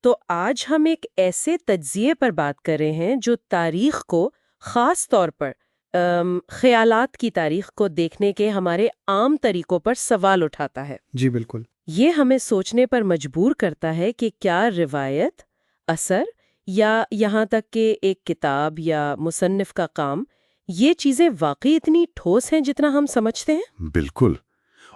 تو آج ہم ایک ایسے تجزیے پر بات کر رہے ہیں جو تاریخ کو، خاص طور پر خیالات کی تاریخ کو دیکھنے کے ہمارے عام طریقوں پر سوال اٹھاتا ہے۔ جی بالکل۔ یہ ہمیں سوچنے پر مجبور کرتا ہے کہ کیا روایت، اثر یا یہاں تک کہ ایک کتاب یا مصنف کا کام، یہ چیزیں واقعی اتنی ٹھوس ہیں جتنا ہم سمجھتے ہیں؟ بالکل۔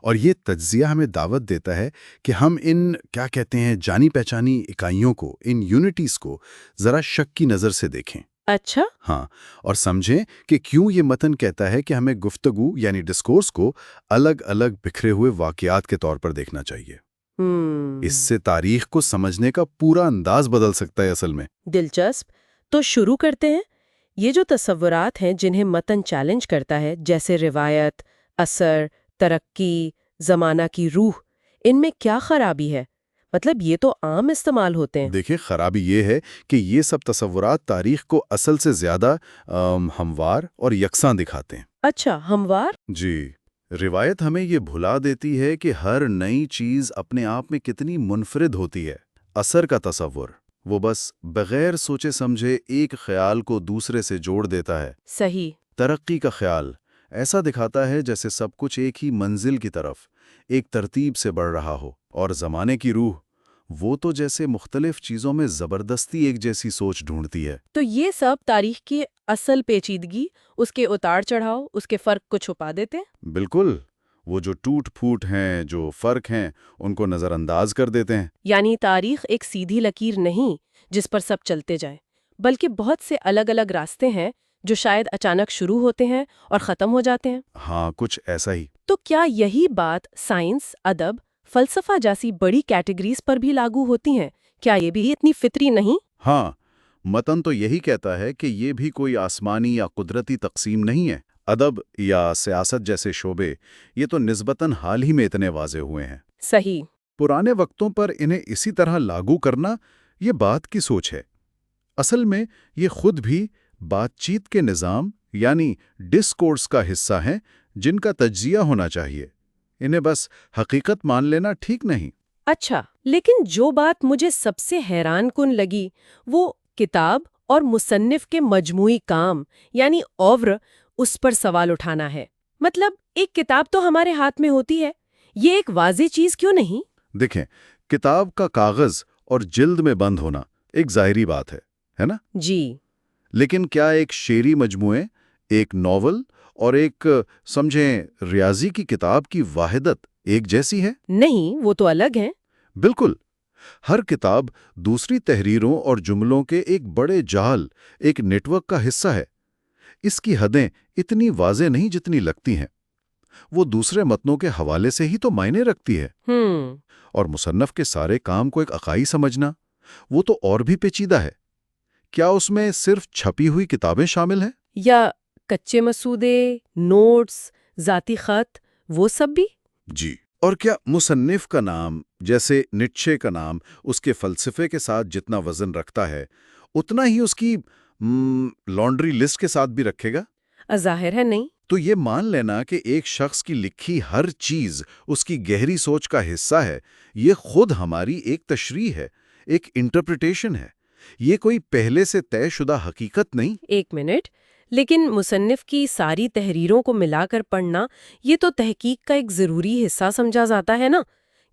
اور یہ تجزیہ ہمیں دعوت دیتا ہے کہ ہم ان کیا کہتے ہیں جانی پہچانی اکائیوں کو، ان یونٹیز کو ذرا شک کی نظر سے دیکھیں۔ اچھا۔ ہاں، اور سمجھیں کہ کیوں یہ متن کہتا ہے کہ ہمیں گفتگو یعنی ڈسکورس کو الگ الگ بکھرے ہوئے واقعات کے طور پر دیکھنا چاہیے۔ اس سے تاریخ کو سمجھنے کا پورا انداز بدل سکتا ہے اصل میں۔ دلچسپ۔ تو شروع کرتے ہیں۔ یہ جو تصورات ہیں جنہیں متن چیلنج کرتا ہے، جیسے روایت، اثر، ترقی، زمانہ کی روح، ان میں کیا خرابی ہے؟ مطلب یہ تو عام استعمال ہوتے ہیں۔ دیکھیں، خرابی یہ ہے کہ یہ سب تصورات تاریخ کو اصل سے زیادہ ہموار اور یکساں دکھاتے ہیں۔ اچھا، ہموار؟ جی، روایت ہمیں یہ بھلا دیتی ہے کہ ہر نئی چیز اپنے آپ میں کتنی منفرد ہوتی ہے۔ اثر کا تصور، وہ بس بغیر سوچے سمجھے ایک خیال کو دوسرے سے جوڑ دیتا ہے۔ صحیح۔ ترقی کا خیال ایسا دکھاتا ہے جیسے سب کچھ ایک ہی منزل کی طرف ایک ترتیب سے بڑھ رہا ہو، اور زمانے کی روح، وہ تو جیسے مختلف چیزوں میں زبردستی ایک جیسی سوچ ڈھونڈتی ہے۔ تو یہ سب تاریخ کی اصل پیچیدگی، اس کے اتار چڑھاؤ، اس کے فرق کو چھپا دیتے ہیں؟ بالکل، وہ جو ٹوٹ پھوٹ ہیں، جو فرق ہیں، ان کو نظر انداز کر دیتے ہیں۔ یعنی تاریخ ایک سیدھی لکیر نہیں جس پر سب چلتے جائیں، بلکہ بہت سے الگ الگ راستے ہیں جو شاید اچانک شروع ہوتے ہیں اور ختم ہو جاتے ہیں۔ ہاں، کچھ ایسا ہی۔ تو کیا یہی بات سائنس، ادب، فلسفہ جیسی بڑی کیٹیگریز پر بھی لاگو ہوتی ہیں؟ کیا یہ بھی اتنی فطری نہیں؟ ہاں، متن تو یہی کہتا ہے کہ یہ بھی کوئی آسمانی یا قدرتی تقسیم نہیں ہے۔ ادب یا سیاست جیسے شعبے یہ تو نسبتاً حال ہی میں اتنے واضح ہوئے ہیں۔ صحیح۔ پرانے وقتوں پر انہیں اسی طرح لاگو کرنا یہ بات کی سوچ ہے۔ اصل میں یہ خود بھی بات چیت کے نظام یعنی ڈسکورس کا حصہ ہیں جن کا تجزیہ ہونا چاہیے۔ انہیں بس حقیقت مان لینا ٹھیک نہیں۔ اچھا، لیکن جو بات مجھے سب سے حیران کن لگی وہ کتاب اور مصنف کے مجموعی کام یعنی اوور، اس پر سوال اٹھانا ہے۔ مطلب ایک کتاب تو ہمارے ہاتھ میں ہوتی ہے، یہ ایک واضح چیز کیوں نہیں؟ دیکھیں، کتاب کا کاغذ اور جلد میں بند ہونا ایک ظاہری بات ہے نا؟ جی۔ لیکن کیا ایک شعری مجموعے، ایک ناول اور ایک سمجھیں ریاضی کی کتاب کی واحدت ایک جیسی ہے؟ نہیں، وہ تو الگ ہیں۔ بالکل۔ ہر کتاب دوسری تحریروں اور جملوں کے ایک بڑے جال، ایک نیٹ ورک کا حصہ ہے۔ اس کی حدیں اتنی واضح نہیں جتنی لگتی ہیں۔ وہ دوسرے متنوں کے حوالے سے ہی تو معنی رکھتی ہے۔ اور مصنف کے سارے کام کو ایک اکائی سمجھنا، وہ تو اور بھی پیچیدہ ہے۔ کیا اس میں صرف چھپی ہوئی کتابیں شامل ہیں؟ یا کچے مسودے، نوٹس، ذاتی خط، وہ سب بھی؟ جی۔ اور کیا مصنف کا نام، جیسے نیٹشے کا نام، اس کے فلسفے کے ساتھ جتنا وزن رکھتا ہے اتنا ہی اس کی لانڈری لسٹ کے ساتھ بھی رکھے گا؟ ظاہر ہے نہیں۔ تو یہ مان لینا کہ ایک شخص کی لکھی ہر چیز اس کی گہری سوچ کا حصہ ہے، یہ خود ہماری ایک تشریح ہے، ایک انٹرپریٹیشن ہے۔ یہ کوئی پہلے سے طے شدہ حقیقت نہیں۔ ایک منٹ، لیکن مصنف کی ساری تحریروں کو ملا کر پڑھنا یہ تو تحقیق کا ایک ضروری حصہ سمجھا جاتا ہے نا؟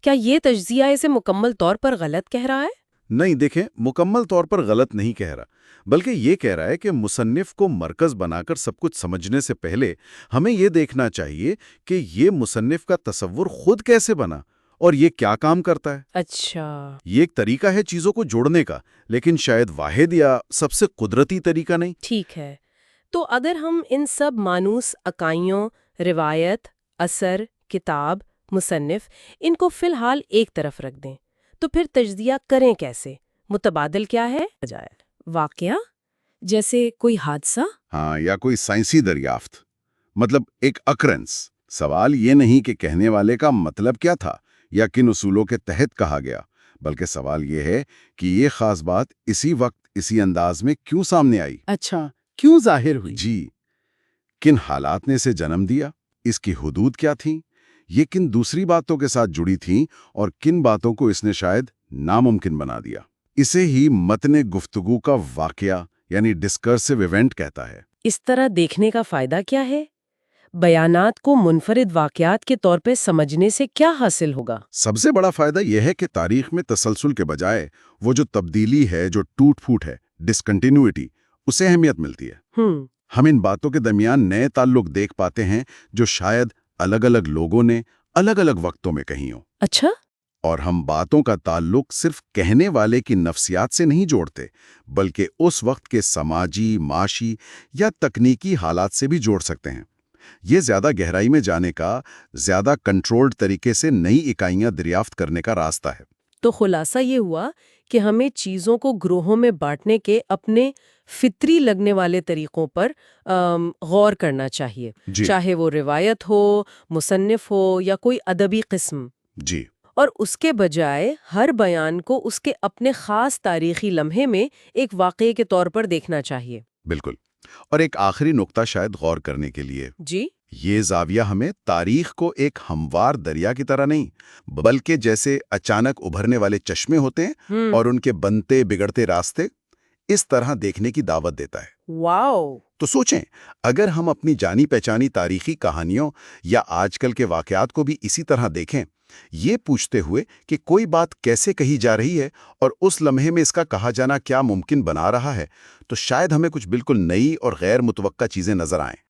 کیا یہ تجزیہ اسے مکمل طور پر غلط کہہ رہا ہے؟ نہیں، دیکھیں، مکمل طور پر غلط نہیں کہہ رہا، بلکہ یہ کہہ رہا ہے کہ مصنف کو مرکز بنا کر سب کچھ سمجھنے سے پہلے ہمیں یہ دیکھنا چاہیے کہ یہ مصنف کا تصور خود کیسے بنا اور یہ کیا کام کرتا ہے۔ اچھا۔ یہ ایک طریقہ ہے چیزوں کو جوڑنے کا، لیکن شاید واحد یا سب سے قدرتی طریقہ نہیں۔ ٹھیک ہے، تو اگر ہم ان سب مانوس اکائیوں، روایت، اثر، کتاب، مصنف، ان کو فی الحال ایک طرف رکھ دیں تو پھر تجزیہ کریں کیسے؟ متبادل کیا ہے؟ واقعہ؟ جیسے کوئی حادثہ؟ ہاں، یا کوئی سائنسی دریافت، مطلب ایک اکرنس۔ سوال یہ نہیں کہ کہنے والے کا مطلب کیا تھا یا کن اصولوں کے تحت کہا گیا، بلکہ سوال یہ ہے کہ یہ خاص بات اسی وقت اسی انداز میں کیوں سامنے آئی؟ اچھا، کیوں ظاہر ہوئی؟ جی، کن حالات نے اسے جنم دیا، اس کی حدود کیا تھیں، یہ کن دوسری باتوں کے ساتھ جڑی تھیں اور کن باتوں کو اس نے شاید ناممکن بنا دیا۔ اسے ہی متن گفتگو کا واقعہ یعنی ڈسکرسو ایونٹ کہتا ہے۔ اس طرح دیکھنے کا فائدہ کیا ہے؟ بیانات کو منفرد واقعات کے طور پہ سمجھنے سے کیا حاصل ہوگا؟ سب سے بڑا فائدہ یہ ہے کہ تاریخ میں تسلسل کے بجائے وہ جو تبدیلی ہے، جو ٹوٹ پھوٹ ہے، ڈسکنٹینیوٹی، اسے اہمیت ملتی ہے۔ ہم ان باتوں کے درمیان نئے تعلق دیکھ پاتے ہیں جو شاید الگ الگ لوگوں نے الگ الگ وقتوں میں کہی ہوں۔ اچھا؟ اور ہم باتوں کا تعلق صرف کہنے والے کی نفسیات سے نہیں جوڑتے، بلکہ اس وقت کے سماجی، معاشی یا تکنیکی حالات سے بھی جوڑ سکتے ہیں۔ یہ زیادہ گہرائی میں جانے کا، زیادہ کنٹرولڈ طریقے سے نئی اکائیاں دریافت کرنے کا راستہ ہے۔ تو خلاصہ یہ ہوا کہ ہمیں چیزوں کو گروہوں میں بانٹنے کے اپنے فطری لگنے والے طریقوں پر غور کرنا چاہیے، جی چاہے وہ روایت ہو، مصنف ہو یا کوئی ادبی قسم، جی اور اس کے بجائے ہر بیان کو اس کے اپنے خاص تاریخی لمحے میں ایک واقعے کے طور پر دیکھنا چاہیے۔ بالکل۔ اور ایک آخری نقطہ شاید غور کرنے کے لیے، جی؟ یہ زاویہ ہمیں تاریخ کو ایک ہموار دریا کی طرح نہیں، بلکہ جیسے اچانک ابھرنے والے چشمے ہوتے ہیں اور ان کے بنتے بگڑتے راستے، اس طرح دیکھنے کی دعوت دیتا ہے۔ واو! تو سوچیں، اگر ہم اپنی جانی پہچانی تاریخی کہانیوں یا آج کل کے واقعات کو بھی اسی طرح دیکھیں، یہ پوچھتے ہوئے کہ کوئی بات کیسے کہی جا رہی ہے اور اس لمحے میں اس کا کہا جانا کیا ممکن بنا رہا ہے، تو شاید ہمیں کچھ بالکل نئی اور غیر متوقع چیزیں نظر آئیں۔